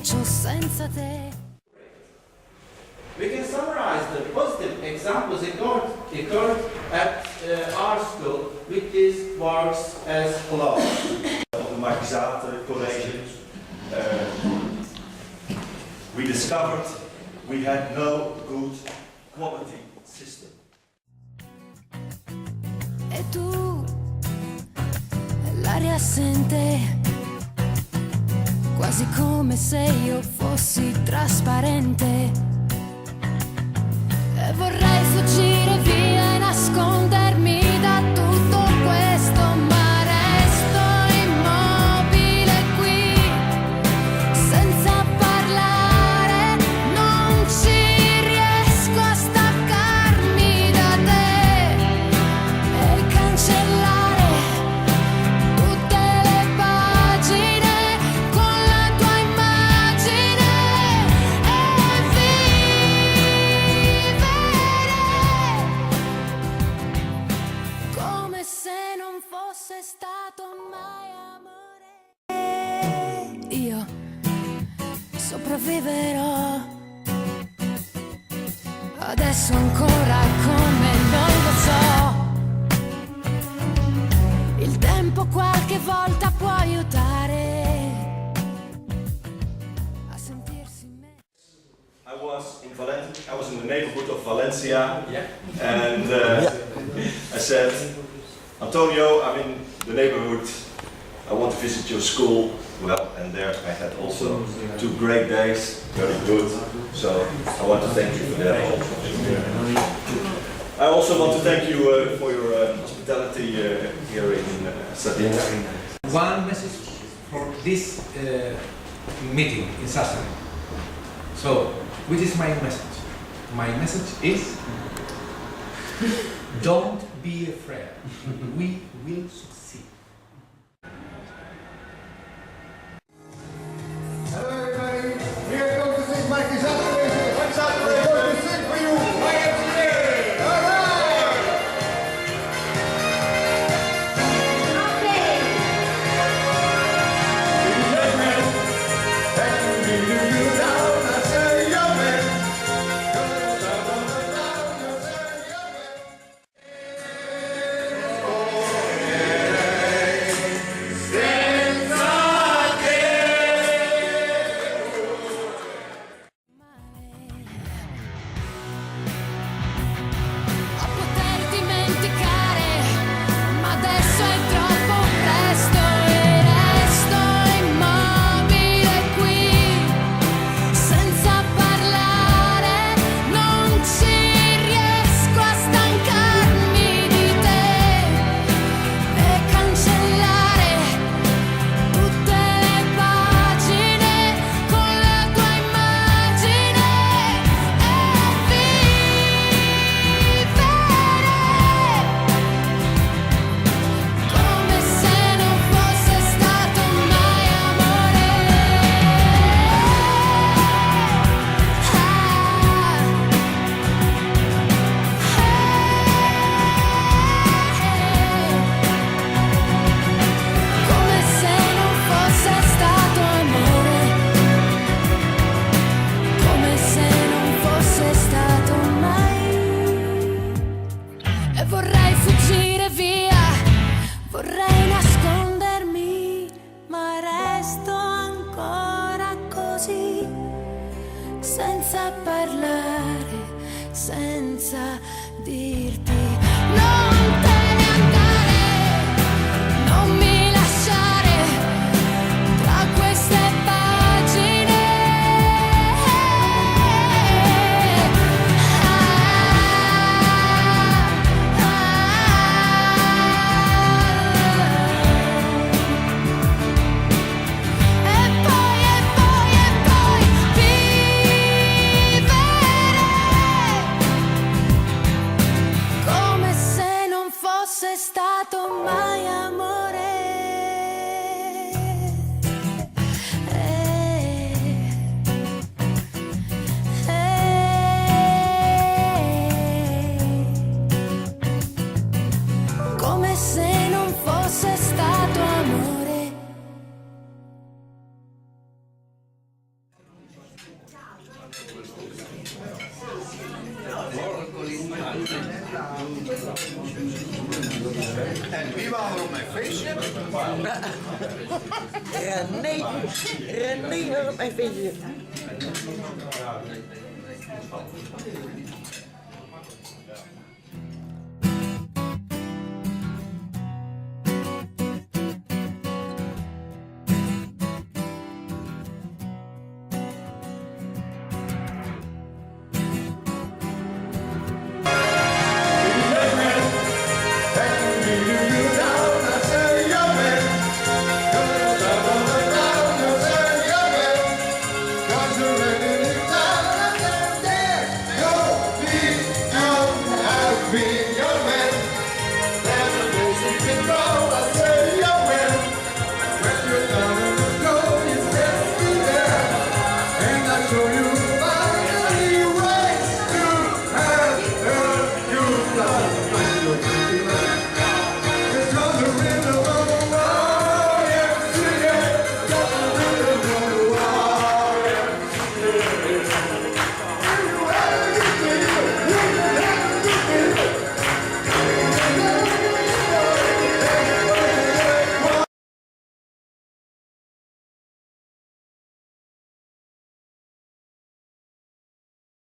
sgancio senza te. We can summarize the positive examples occurred at our school with these works as follows. Op de Markizaten College, we discovered we had no good quality system. E tu, l'aria assente, quasi come se io fossi trasparente. E vorrei fuggire via e nascondermi da tutto questo, ma resto immobile qui, senza parlare, non ci riesco a staccarmi da te e cancellare tutte le pagine con la tua immagine e vivere come se non fosse stato mai amore. Io sopravviverò adesso ancora come non lo so. Il tempo qualche volta può aiutare a sentirsi meglio. I was in the neighborhood of Valencia, and I said, Antonio, I'm in the neighborhood, I want to visit your school. Well, and there I had also 2 great days, very good, so I want to thank you for that. I also want to thank you for your hospitality here in Sardinia. One message for this meeting in Sassari. So, which is my message? My message is, don't be afraid. We will succeed. Hello everybody, here comes to sing Mikey Saturday. Mike Saturday, going to sing for you, my engineer. All right! Young man, and leading you down, I say young man. Down, I say young man. A poter dimenticare, ma adesso è troppo presto e resto immobile qui, senza parlare, non ci riesco a stancarmi di te e cancellare tutte le pagine con la tua immagine e vivere come se non fosse stato mai amore. Come se non fosse stato amore, come se non fosse stato mai. E vorrei fuggire via, vorrei nascondermi, ma resto ancora così, senza parlare, senza dirti non te ne andare, non mi lasciare tra queste pagine. E poi vivere come En wie wou er op mijn feestje? René wil op mijn feestje.